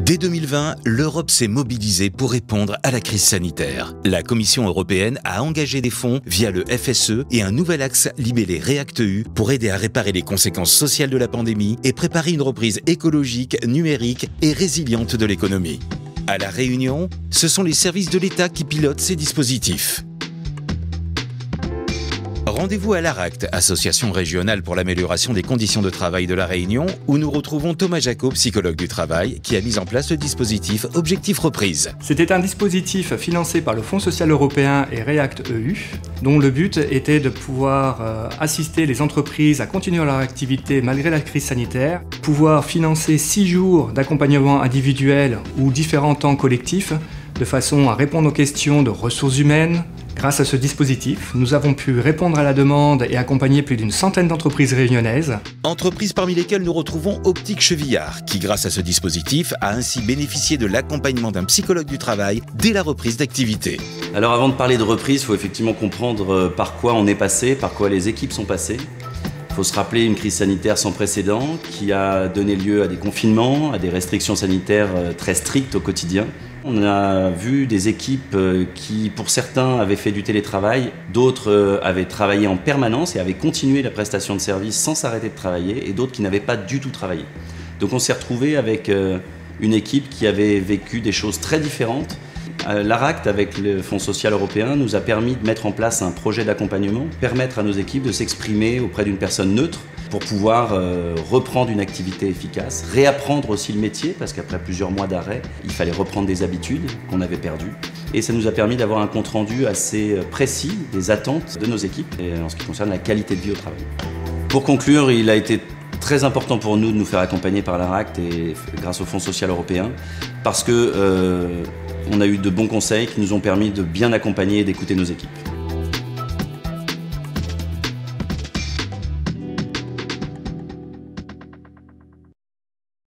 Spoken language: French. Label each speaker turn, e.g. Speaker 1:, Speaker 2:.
Speaker 1: Dès 2020, l'Europe s'est mobilisée pour répondre à la crise sanitaire. La Commission européenne a engagé des fonds via le FSE et un nouvel axe libellé REACT-EU pour aider à réparer les conséquences sociales de la pandémie et préparer une reprise écologique, numérique et résiliente de l'économie. À La Réunion, ce sont les services de l'État qui pilotent ces dispositifs. Rendez-vous à l'ARACT, Association régionale pour l'amélioration des conditions de travail de La Réunion, où nous retrouvons Thomas Jacot, psychologue du travail, qui a mis en place le dispositif Objectif Reprise.
Speaker 2: C'était un dispositif financé par le Fonds social européen et REACT-EU, dont le but était de pouvoir assister les entreprises à continuer leur activité malgré la crise sanitaire, pouvoir financer 6 jours d'accompagnement individuel ou différents temps collectifs, de façon à répondre aux questions de ressources humaines. Grâce à ce dispositif, nous avons pu répondre à la demande et accompagner plus d'une centaine d'entreprises réunionnaises.
Speaker 1: Entreprises parmi lesquelles nous retrouvons Optique Chevillard, qui grâce à ce dispositif a ainsi bénéficié de l'accompagnement d'un psychologue du travail dès la reprise d'activité.
Speaker 3: Alors avant de parler de reprise, il faut effectivement comprendre par quoi on est passé, par quoi les équipes sont passées. Il faut se rappeler une crise sanitaire sans précédent qui a donné lieu à des confinements, à des restrictions sanitaires très strictes au quotidien. On a vu des équipes qui, pour certains, avaient fait du télétravail, d'autres avaient travaillé en permanence et avaient continué la prestation de service sans s'arrêter de travailler, et d'autres qui n'avaient pas du tout travaillé. Donc on s'est retrouvé avec une équipe qui avait vécu des choses très différentes. L'ARACT, avec le Fonds social européen, nous a permis de mettre en place un projet d'accompagnement, permettre à nos équipes de s'exprimer auprès d'une personne neutre pour pouvoir reprendre une activité efficace, réapprendre aussi le métier, parce qu'après plusieurs mois d'arrêt, il fallait reprendre des habitudes qu'on avait perdues. Et ça nous a permis d'avoir un compte-rendu assez précis des attentes de nos équipes et en ce qui concerne la qualité de vie au travail. Pour conclure, il a été très important pour nous de nous faire accompagner par l'ARACT et grâce au Fonds social européen, parce que on a eu de bons conseils qui nous ont permis de bien accompagner et d'écouter nos équipes.